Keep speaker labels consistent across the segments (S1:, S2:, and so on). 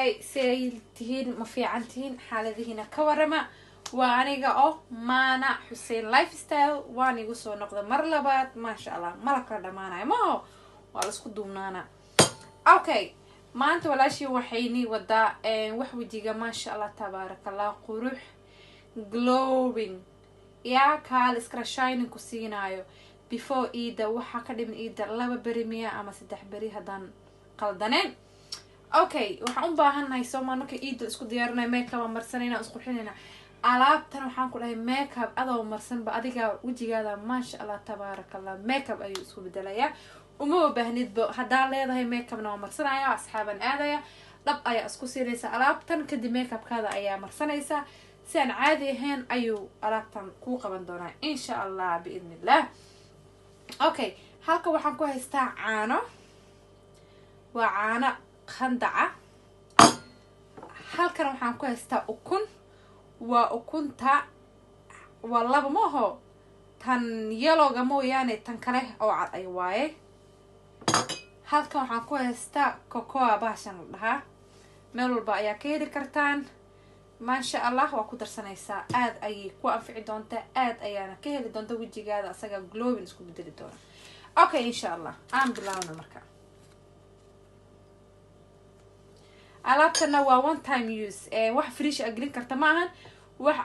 S1: هاي سيلتهين ما في عنتهين حالة هنا كورما وانيقا مانا حسين لايف ستايل وانيقو سو نقضى مرلبات ما شاء الله ملكا دمانا ما هو والاسكو دومنانا اوكي ما انت ولا شي وحيني ودا وحوجيغا ما شاء الله تبارك الله قروح glowing يا كال اسكرا شاينين كسينايو before إيدا وحا كدبن إيدا لابا بريميا أما 3 بري هدان قلدانين اوكي waxaan u baahanahay Soomaan marka iid isku diyaarinay makeup marsanayna isku xinayna alaabtan waxaan ku dhahay makeup adoo marsan ba adiga wajigaada ma sha Allah tabarakallah makeup ayuu isku bedelayaa uma baahnid ba hadaa leedahay makeup na marsanaya asxaaban aadaya dab ayaa isku siinaysa alaabtan kadib makeup kaada ayaa marsanaysa si aan caadi ahayn ayuu alaabtan ku qaban doonaa insha Allah biidnillah okay halka waxaan ku haystaa caano waa caano خندعة halkan waxaan ku haystaa ukun waa ukunta wallaba ma ho tan yelowga mooyaane tan kale oo cad ay waaye halkan waxaan ku haystaa cocoa baashan la dhahaa meel walba ayaa ka heli kartaan maasha Allah waa ku darsanaysaa aad ayay ku anfici doontaa aad ayaana ka heli doonta wajigaada asaga glowing isku bedeli doona okay insha Allah aan bilaawno marka alaabtana waa one time use wax fresh agelin karta ma ahan wax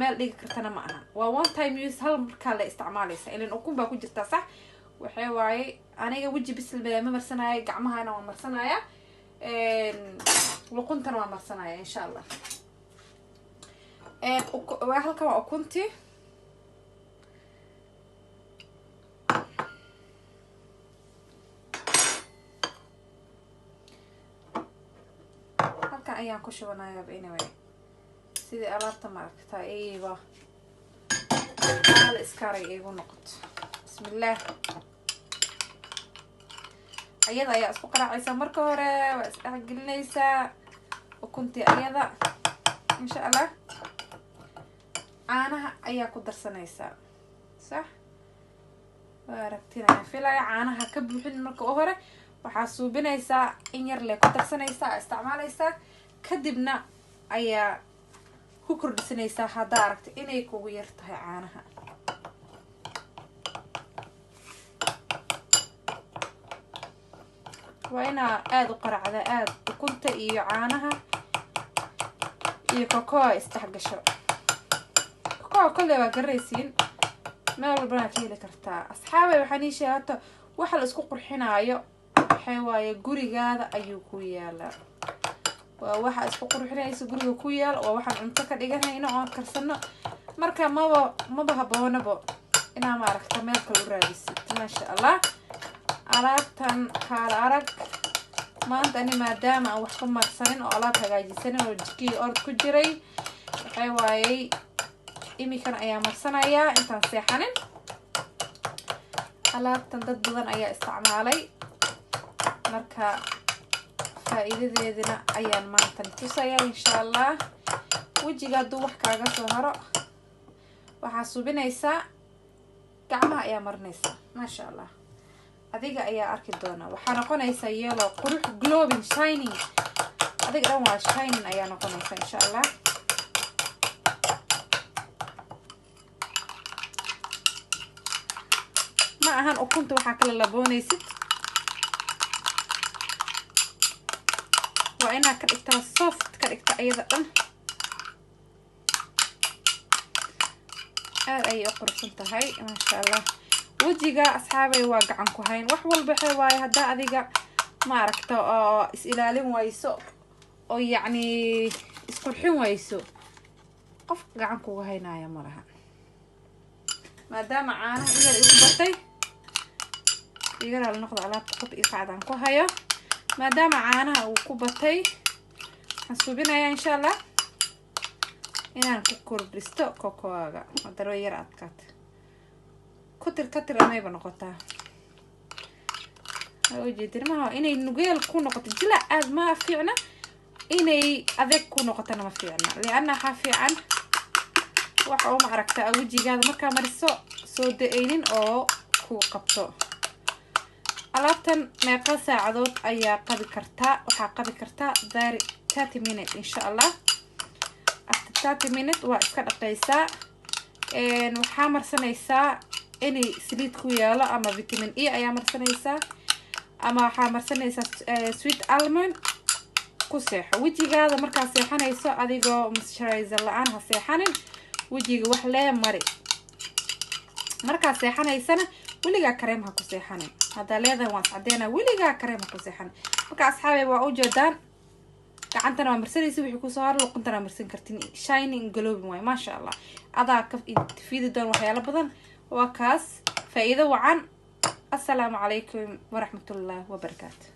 S1: meel dhigi kartana ma ahan waa one time use hal marka la isticmaalaysa ilaa ukun baa ku jirta sax waxa waaye aniga waji bisl ma marsanaayo gacmahana waan marsanaya luquntana waan marsanaya insha Allah halka waa ukunti ayaan ku shubanayaa anyway sidii alaabta maragta eeyba hal iskaray eegu noqoto bismillaah ayada ayaa isku qaraacaysa marka hore waa isdhexgelinaysaa ukuntii ayada insha Allah caanaha ayaa ku darsanaysaa sax waa aragtinaya filaya caanaha ka buuxin marka hore waxaa suubinaysaa in yar lee ku darsanaysaa isticmaalaysaa kadibna ayaa ku kordhisanaysaa hadaa aragto inay kugu yar tahay caanaha waa inaa aad u qaracda aad ukunta iyo caanaha iyo cocoa isdhexgasho cocoa kale waa garaysiin meel walbana ka heli kartaa asxaabay waxaan ii sheegata waxa la isku qurxinaayo waxay waaye gurigaada ayuu ku yaalaa waa waxa isku qurxinaysa guriga ku yaal oo waxaan cunto ka dhiganayno oo karsano marka maba haboonabo inaa ma aragta meel kale u raadisid ma sha Allah alaabtan kala arag maanta ani maadaama aan wax ku marsanin oo alaab hagaajisan oo jikii ord ku jiray waxay waaye imikan ayaa marsanaya intaan seexanin alaabtan dad badan ayaa isticmaalay marka faa'iidadeedina ayaan maanta tusaya insha Allah wajiga duu wax kaaga soo haro waxa subinaysa gacmaha ayaa marnaysa ma sha Allah adiga ayaa arki doona waxa noqonaysa yellow qurux glowing shining adiga dhan waa shining ayaa noqonaysa insha Allah ma ahan ukunta waxa kala laboonaysid waa inaa ka dhigtaa soft ka dhigta ayada dhan aad ayay u quruxsan tahay ma sha Allah wajiga asxaabay waa gacan ku hayn wax walba waxay waaye hadaa adiga ma aragto oo is ilaalin wayso oo yacni isqurxin wayso qof gacan kugu haynaya ma laha maadaama caanaha iyaga igu batay igala noqdo alaabta qof iqaadaan ku hayo maadaama caanaha uu ku batay waxaan subinayaa insha Allah inaan ku kordhisto cocoa-ga hadaro yar adkaat katir amayba noqotaa ujeedinmaha inay nugeel ku noqoto jila aad ma fiicna inay adeeg ku noqotana ma fiicna lianna waxaa fiican waxa oo ma aragtaa wajigaada markaa mariso soo da-aynin oo ku qabto alaabtan meeqa saacadood ayaa qabi kartaa waxaa qabi kartaa daari 30 minutes insha Allah after 30 minutes waa iska dhaqaysaa waxaa marsanaysaa inay saliid ku yaalo ama vitamin E ayaa marsanaysaa ama waxaa marsanaysaa sweet almond ku seexo wajigaada markaa seexanayso adigoo moisturizer la'aan ha seexanin wajiga wax lee mari markaa seexanaysana weligaa kareem ha ku seexanin hadda leedahay waan cadeena weligaa kareem ha ku seexanin marka asxaabay waa u jeedaan gacantana waa marsanaysa wixii ku soo har luqantana marsan kartin shining glowing way ma sha Allah adaa ka fiidi doon waxyaalo badan waa kaas faa'iido wacan assalaamu calaykum waraxmatullaahi wabarakaatuh